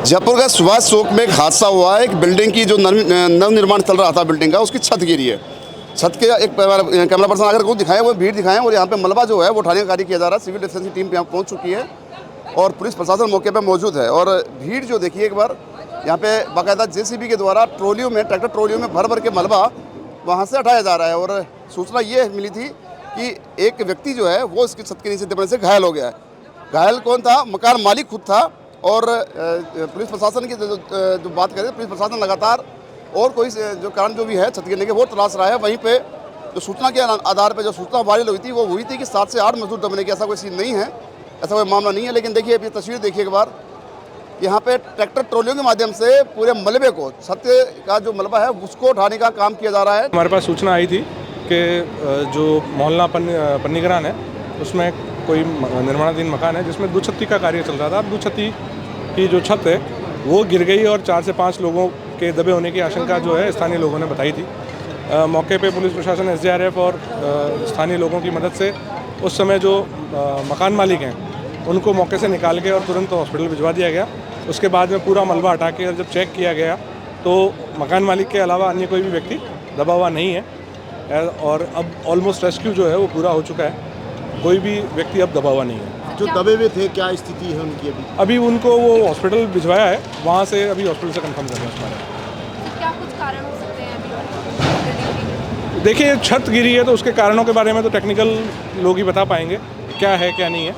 जयपुर का सुभाष चौक में एक हादसा हुआ है। एक बिल्डिंग की जो नवनिर्माण चल रहा था बिल्डिंग का, उसकी छत गिरी है। छत के एक कैमरा पर्सन अगर को दिखाएं, वो भीड़ दिखाएं, और यहाँ पे मलबा जो है वो उठाने का कार्य किया जा रहा है। सिविल डिफेंस की टीम यहाँ पहुँच चुकी है और पुलिस प्रशासन मौके पर मौजूद है। और भीड़ जो देखिए एक बार, यहाँ पे बाकायदा JCB के द्वारा ट्रॉलियों में, ट्रैक्टर ट्रॉलियों में भर भर के मलबा वहाँ से हटाया जा रहा है। और सूचना ये मिली थी कि एक व्यक्ति जो है वो इसकी छत के नीचे दबने से घायल हो गया है। घायल कौन था? मकान मालिक खुद था। और पुलिस प्रशासन की जो बात करें, पुलिस प्रशासन लगातार और कोई जो कारण जो भी है छत गिरने के वो तलाश रहा है। वहीं पे जो सूचना के आधार पे जो सूचना वायरल हुई थी वो हुई थी कि 7 से 8 मजदूर दबने की, ऐसा कोई सीन नहीं है, ऐसा कोई मामला नहीं है। लेकिन देखिए अभी तस्वीर देखिए एक बार, यहाँ पे ट्रैक्टर ट्रॉलियों के माध्यम से पूरे मलबे को, छत का जो मलबा है उसको उठाने का काम किया जा रहा है। हमारे पास सूचना आई थी कि जो मोहल्ला पन्नीग्रान है उसमें कोई निर्माणाधीन मकान है जिसमें दुछत्ती का कार्य चल रहा था। अब दुछत्ती की जो छत है वो गिर गई और 4 से 5 लोगों के दबे होने की आशंका जो है स्थानीय लोगों ने बताई थी। मौके पे पुलिस प्रशासन, SDRF और स्थानीय लोगों की मदद से उस समय जो मकान मालिक हैं उनको मौके से निकाल के और तुरंत हॉस्पिटल भिजवा दिया गया। उसके बाद में पूरा मलबा हटा के जब चेक किया गया तो मकान मालिक के अलावा अन्य कोई भी व्यक्ति दबा हुआ नहीं है और अब ऑलमोस्ट रेस्क्यू जो है वो पूरा हो चुका है। कोई भी व्यक्ति अब दबा हुआ नहीं है। जो दबे हुए थे क्या स्थिति है उनकी अभी उनको वो हॉस्पिटल भिजवाया है, वहाँ से अभी हॉस्पिटल से कंफर्म कर रहे हैं तो क्या कुछ कारण हो सकते हैं अभी? देखिए छत गिरी है तो उसके कारणों के बारे में तो टेक्निकल लोग ही बता पाएंगे क्या है क्या नहीं है।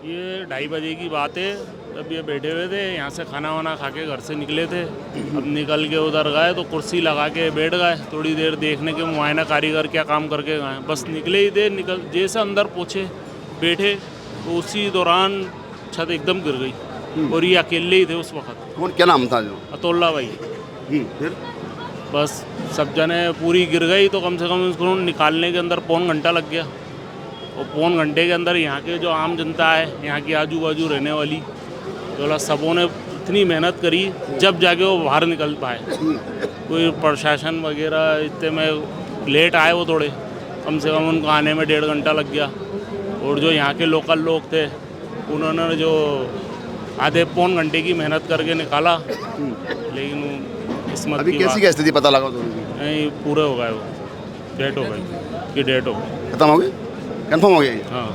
ये 2:30 बजे की बात है, तब ये बैठे हुए थे, यहाँ से खाना वाना खा के घर से निकले थे। अब निकल के उधर गए तो कुर्सी लगा के बैठ गए, थोड़ी देर देखने के मुआयना कारीगर क्या काम करके गए। बस निकले ही थे, जैसे अंदर पहुँचे बैठे तो उसी दौरान छत एकदम गिर गई और ये अकेले ही थे उस वक्त। कौन, क्या नाम था? जो अतुल्ला भाई। फिर बस सब जने पूरी गिर गई तो कम से कम उसको निकालने के अंदर पौन घंटा लग गया। और पौन घंटे के अंदर यहाँ के जो आम जनता है, यहाँ की आजू बाजू रहने वाली, तो सबों ने इतनी मेहनत करी जब जाके वो बाहर निकल पाए। कोई प्रशासन वगैरह इतने में लेट आए, वो थोड़े कम से कम उनको आने में 1.5 घंटा लग गया। और जो यहाँ के लोकल लोग थे उन्होंने जो आधे पौन घंटे की मेहनत करके निकाला, लेकिन किस्मत अभी की कैसी क्या स्थिति पता लगा? नहीं, पूरे हो गए, वो डेट हो गई कि डेट हो गई, खत्म हो गई, कंफर्म हो गया ये? हाँ।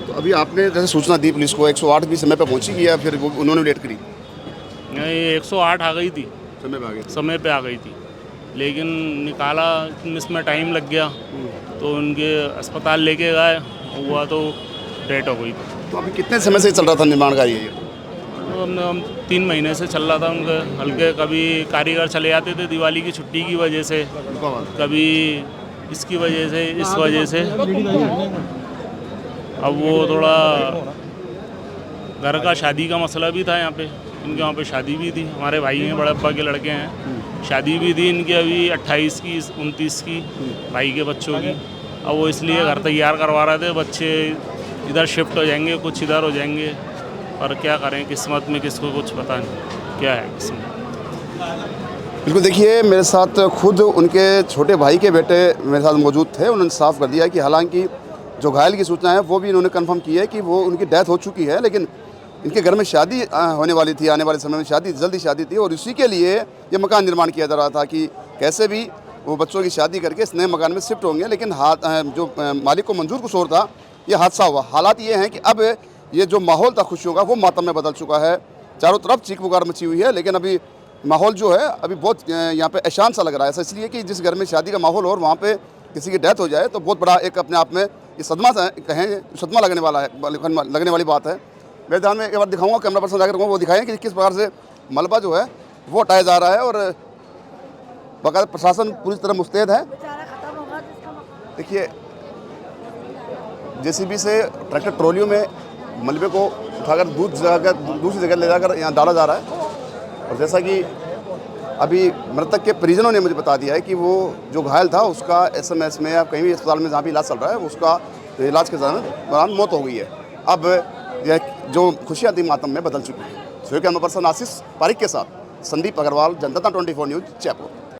तो अभी आपने जैसे सूचना दी पुलिस को, 108 भी समय पर पहुंची या फिर उन्होंने लेट करी? नहीं, 108 आ गई थी, समय पे आ गई, समय पे आ गई थी, लेकिन निकाला इसमें टाइम लग गया तो उनके अस्पताल लेके गए, हुआ तो डेट हो गई। तो अभी कितने समय से चल रहा था निर्माण कार्य ये? तो हम 3 महीने से चल रहा था उनके हल्के। कभी कारीगर चले जाते थे दिवाली की छुट्टी की वजह से, कभी इसकी वजह से, इस वजह से। अब वो थोड़ा घर का शादी का मसला भी था यहाँ पे, इनके वहाँ पे शादी भी थी, हमारे भाई हैं, बड़े अब्बा के लड़के हैं, शादी भी थी इनकी अभी 28 की, 29 की, भाई के बच्चों की। अब वो इसलिए घर तैयार करवा रहे थे, बच्चे इधर शिफ्ट हो जाएंगे, कुछ इधर हो जाएंगे, पर क्या करें, किस्मत में किसको कुछ पता नहीं क्या है किस्मत। बिल्कुल, देखिए मेरे साथ खुद उनके छोटे भाई के बेटे मेरे साथ मौजूद थे। उन्होंने साफ कर दिया कि हालांकि जो घायल की सूचना है वो भी इन्होंने कंफर्म की है कि वो उनकी डेथ हो चुकी है, लेकिन इनके घर में शादी होने वाली थी, आने वाले समय में शादी, जल्दी शादी थी, और उसी के लिए ये मकान निर्माण किया जा रहा था कि कैसे भी वो बच्चों की शादी करके इस नए मकान में शिफ्ट होंगे। लेकिन जो मालिक को मंजूर कसूर था, ये हादसा हुआ। हालात ये हैं कि अब ये जो माहौल था खुशियों का वो मातम में बदल चुका है। चारों तरफ चीख पुकार मची हुई है, लेकिन अभी माहौल जो है अभी बहुत यहाँ पे अशांत सा लग रहा है। ऐसा इसलिए कि जिस घर में शादी का माहौल हो और वहाँ पे किसी की डेथ हो जाए तो बहुत बड़ा एक अपने आप में ये सदमा कहें, सदमा लगने वाली बात है। मेरे ध्यान में एक बार दिखाऊंगा, कैमरा पर्सन जाकर वो दिखाएं कि किस प्रकार से मलबा जो है वो हटाया जा रहा है और बाकायदा प्रशासन पूरी तरह मुस्तैद है। देखिए JCB से ट्रैक्टर ट्रॉलियों में मलबे को उठाकर दूसरी जगह ले जाकर यहाँ डाला जा रहा है। और जैसा कि अभी मृतक के परिजनों ने मुझे बता दिया है कि वो जो घायल था उसका SMS में या कहीं भी अस्पताल में जहाँ भी इलाज चल रहा है उसका इलाज के दौरान मौत हो गई है। अब यह जो खुशियाँ थी मातम में बदल चुकी है। कैमरा पर्सन आशीष पारिक के साथ संदीप अग्रवाल, जनता 24 न्यूज़, जयपुर।